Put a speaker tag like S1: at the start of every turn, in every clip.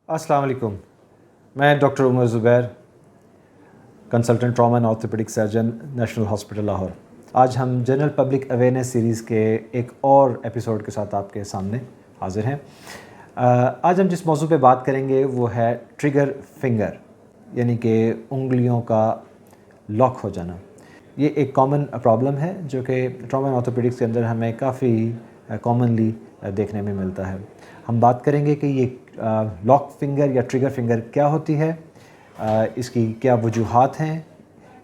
S1: अस्सलाम वालेकुम। मैं doctor Umar Zubair, consultant trauma and orthopaedic surgeon, national hospital Lahore. आज हम जनरल पब्लिक अवेयरनेस सीरीज़ के एक और एपिसोड के साथ आपके सामने हाज़िर हैं। आज हम जिस मौजू पे बात करेंगे वो है ट्रिगर फिंगर, यानी कि उंगलियों का लॉक हो जाना। ये एक कॉमन प्रॉब्लम है जो कि ट्रॉमा एंड ऑर्थोपेडिक्स के अंदर हमें काफ़ी कॉमनली देखने में मिलता है। हम बात करेंगे कि ये लॉक फिंगर या ट्रिगर फिंगर क्या होती है, इसकी क्या वजूहात हैं,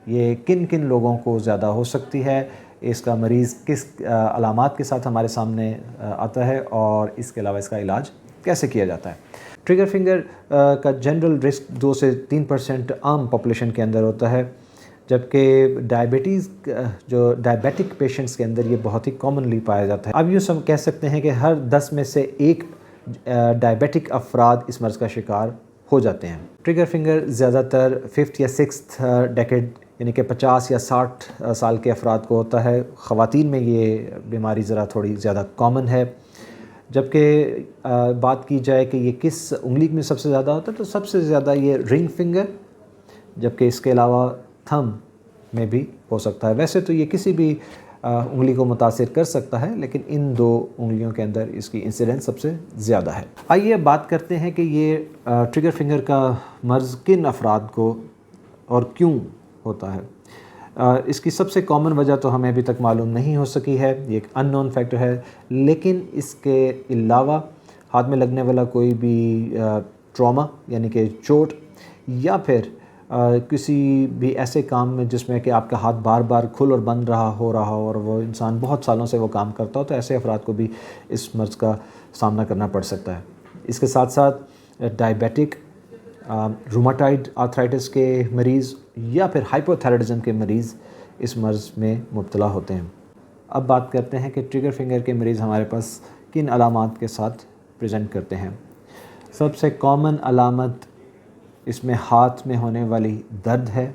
S1: ये किन किन लोगों को ज़्यादा हो सकती है, इसका मरीज़ किस अलामात के साथ हमारे सामने आता है और इसके अलावा इसका इलाज कैसे किया जाता है। ट्रिगर फिंगर का जनरल रिस्क 2 से 3% आम पॉपुलेशन के अंदर होता है, जबकि डायबिटिक पेशेंट्स के अंदर ये बहुत ही कॉमनली पाया जाता है। अब यूँ सब कह सकते हैं कि हर 10 में से एक डायबिटिक अफराद इस मर्ज़ का शिकार हो जाते हैं। ट्रिगर फिंगर ज़्यादातर 5th या 6th डेकेड यानी कि 50 या 60 साल के अफराद को होता है। ख़वातीन में ये बीमारी ज़रा थोड़ी ज़्यादा कॉमन है। जबकि बात की जाए कि ये किस उंगली में सबसे ज़्यादा होता है, तो सबसे ज़्यादा ये रिंग फिंगर, जबकि इसके अलावा थंब में भी हो सकता है। वैसे तो ये किसी भी उंगली को मुतासिर कर सकता है, लेकिन इन 2 उंगलियों के अंदर इसकी इंसिडेंस सबसे ज़्यादा है। आइए बात करते हैं कि ये ट्रिगर फिंगर का मर्ज़ किन अफराद को और क्यों होता है। इसकी सबसे कॉमन वजह तो हमें अभी तक मालूम नहीं हो सकी है, ये एक अननोन फैक्टर है। लेकिन इसके अलावा हाथ में लगने वाला कोई भी ट्रॉमा यानी कि चोट, या फिर किसी भी ऐसे काम में जिसमें कि आपका हाथ बार बार खुल और बंद हो रहा हो और वो इंसान बहुत सालों से वो काम करता हो, तो ऐसे अफराद को भी इस मर्ज़ का सामना करना पड़ सकता है। इसके साथ साथ डायबिटिक, रूमाटॉइड आर्थराइटिस के मरीज़ या फिर हाइपोथायराइडिज्म के मरीज़ इस मर्ज़ में मुब्तला होते हैं। अब बात करते हैं कि ट्रिगर फिंगर के मरीज़ हमारे पास किन अलामात के साथ प्रेजेंट करते हैं। सबसे कॉमन अलामत इसमें हाथ में होने वाली दर्द है,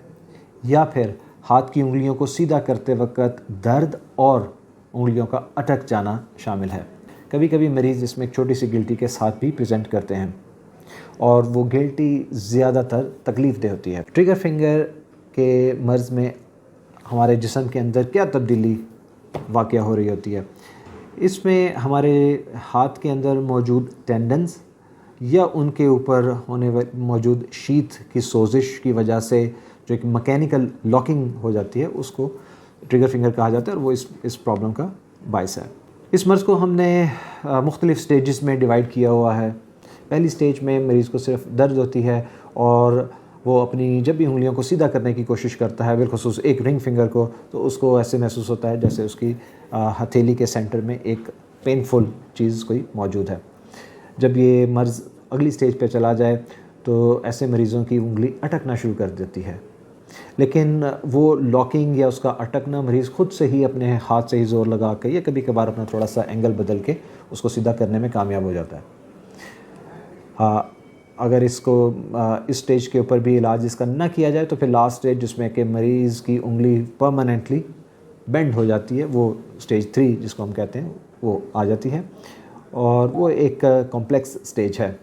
S1: या फिर हाथ की उंगलियों को सीधा करते वक्त दर्द और उंगलियों का अटक जाना शामिल है। कभी कभी मरीज़ इसमें एक छोटी सी गिल्टी के साथ भी प्रेजेंट करते हैं और वो गिल्टी ज़्यादातर तकलीफ़देह होती है। ट्रिगर फिंगर के मर्ज़ में हमारे जिस्म के अंदर क्या तब्दीली वाक़या हो रही होती है। इसमें हमारे हाथ के अंदर मौजूद टेंडन्स या उनके ऊपर मौजूद शीथ की सोजिश की वजह से जो एक मैकेनिकल लॉकिंग हो जाती है, उसको ट्रिगर फिंगर कहा जाता है और वो इस प्रॉब्लम का बायस है। इस मर्ज़ को हमने मुख्तलिफ़ स्टेजेस में डिवाइड किया हुआ है। पहली स्टेज में मरीज़ को सिर्फ दर्द होती है और वो अपनी जब भी उंगलियों को सीधा करने की कोशिश करता है, बिलखुसूस एक रिंग फिंगर को, तो उसको ऐसे महसूस होता है जैसे उसकी हथेली के सेंटर में एक पेनफुल चीज़ कोई मौजूद है। जब ये मर्ज़ अगली स्टेज पे चला जाए तो ऐसे मरीज़ों की उंगली अटकना शुरू कर देती है, लेकिन वो लॉकिंग या उसका अटकना मरीज़ खुद से ही अपने हाथ से ही ज़ोर लगा के या कभी कभार अपना थोड़ा सा एंगल बदल के उसको सीधा करने में कामयाब हो जाता है। अगर इसको इस स्टेज के ऊपर भी इलाज इसका ना किया जाए तो फिर लास्ट स्टेज जिसमें कि मरीज़ की उंगली परमानेंटली बेंड हो जाती है, वो स्टेज 3 जिसको हम कहते हैं, वो आ जाती है और वो एक कॉम्प्लेक्स स्टेज है।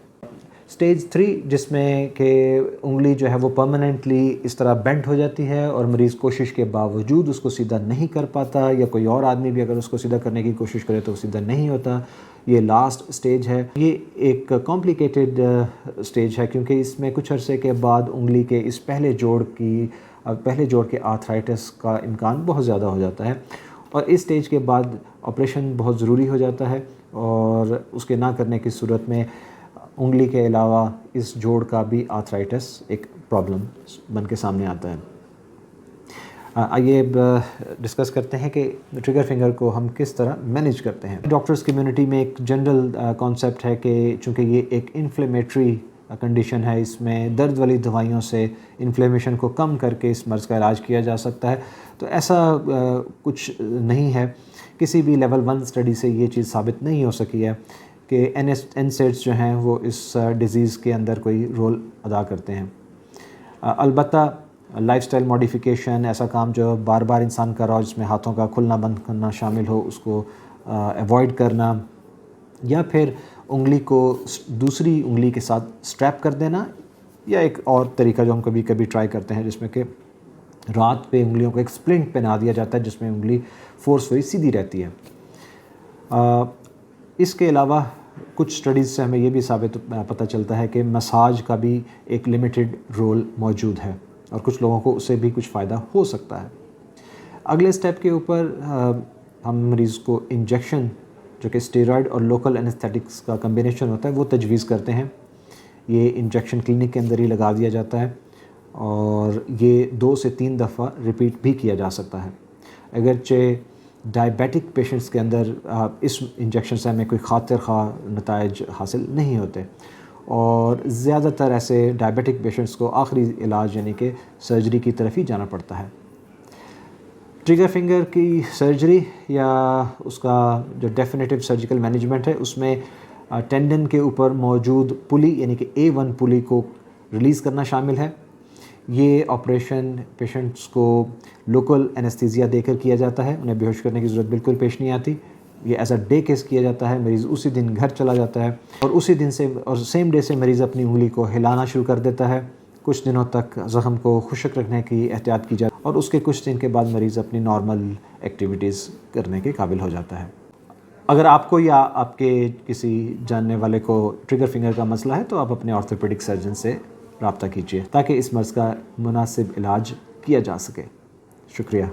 S1: स्टेज 3 जिसमें कि उंगली जो है वो परमानेंटली इस तरह बेंड हो जाती है और मरीज़ कोशिश के बावजूद उसको सीधा नहीं कर पाता, या कोई और आदमी भी अगर उसको सीधा करने की कोशिश करे तो सीधा नहीं होता, ये लास्ट स्टेज है। ये एक कॉम्प्लिकेटेड स्टेज है क्योंकि इसमें कुछ अरसे के बाद उंगली के इस पहले जोड़ के आर्थराइटिस का इम्कान बहुत ज़्यादा हो जाता है और इस स्टेज के बाद ऑपरेशन बहुत ज़रूरी हो जाता है और उसके ना करने की सूरत में उंगली के अलावा इस जोड़ का भी आर्थराइटिस एक प्रॉब्लम बन के सामने आता है। आइए डिस्कस करते हैं कि ट्रिगर फिंगर को हम किस तरह मैनेज करते हैं। डॉक्टर्स कम्युनिटी में एक जनरल कॉन्सेप्ट है कि चूँकि ये एक इन्फ्लेमेटरी कंडीशन है, इसमें दर्द वाली दवाइयों से इन्फ्लेमेशन को कम करके इस मर्ज़ का इलाज किया जा सकता है, तो ऐसा कुछ नहीं है। किसी भी लेवल 1 स्टडी से ये चीज़ साबित नहीं हो सकी है कि NSAIDs जो हैं वो इस डिज़ीज़ के अंदर कोई रोल अदा करते हैं। अलबत्ता लाइफस्टाइल मॉडिफिकेशन, ऐसा काम जो बार बार इंसान कर रहा हो जिसमें हाथों का खुलना बंद करना शामिल हो, उसको अवॉइड करना, یا پھر انگلی کو دوسری انگلی کے ساتھ اسٹریپ کر دینا، یا ایک اور طریقہ جو ہم کبھی کبھی ٹرائی کرتے ہیں جس میں کہ رات پہ انگلیوں کو ایک سپلنٹ پہنا دیا جاتا ہے جس میں انگلی فورسفلی سیدھی رہتی ہے۔ اس کے علاوہ کچھ سٹڈیز سے ہمیں یہ بھی پتہ چلتا ہے کہ مساج کا بھی ایک لمیٹڈ رول موجود ہے اور کچھ لوگوں کو اس سے بھی کچھ فائدہ ہو سکتا ہے۔ اگلے سٹیپ کے اوپر ہم مریض کو انجیکشن جو کہ اسٹیرائڈ اور لوکل اینستھیٹکس کا کمبینیشن ہوتا ہے وہ تجویز کرتے ہیں۔ یہ انجیکشن کلینک کے اندر ہی لگا دیا جاتا ہے اور یہ 2 سے 3 دفعہ ریپیٹ بھی کیا جا سکتا ہے۔ اگرچہ ڈائبیٹک پیشنٹس کے اندر اس انجیکشن سے ہمیں کوئی خاطر خواہ نتائج حاصل نہیں ہوتے، اور زیادہ تر ایسے ڈائبیٹک پیشنٹس کو آخری علاج یعنی کہ سرجری کی طرف ہی جانا پڑتا ہے۔ ٹریگر فنگر کی سرجری یا اس کا جو ڈیفینیٹیو سرجیکل مینجمنٹ ہے اس میں ٹینڈن کے اوپر موجود پلی یعنی کہ A1 پلی کو ریلیز کرنا شامل ہے۔ یہ آپریشن پیشنٹس کو لوکل اینستھیزیا دے کر کیا جاتا ہے، انہیں بے ہوش کرنے کی ضرورت بالکل پیش نہیں آتی۔ یہ ایز اے ڈے کیس کیا جاتا ہے، مریض اسی دن گھر چلا جاتا ہے اور اسی دن سے اور سیم ڈے سے مریض اپنی انگلی کو ہلانا شروع کر دیتا ہے۔ کچھ دنوں تک زخم کو خشک رکھنے کی احتیاط کی جاتی ہے اور اس کے کچھ دن کے بعد مریض اپنی نارمل ایکٹیویٹیز کرنے کے قابل ہو جاتا ہے۔ اگر آپ کو یا آپ کے کسی جاننے والے کو ٹریگر فنگر کا مسئلہ ہے تو آپ اپنے آرتھوپیڈک سرجن سے رابطہ کیجیے تاکہ اس مرض کا مناسب علاج کیا جا سکے۔ شکریہ۔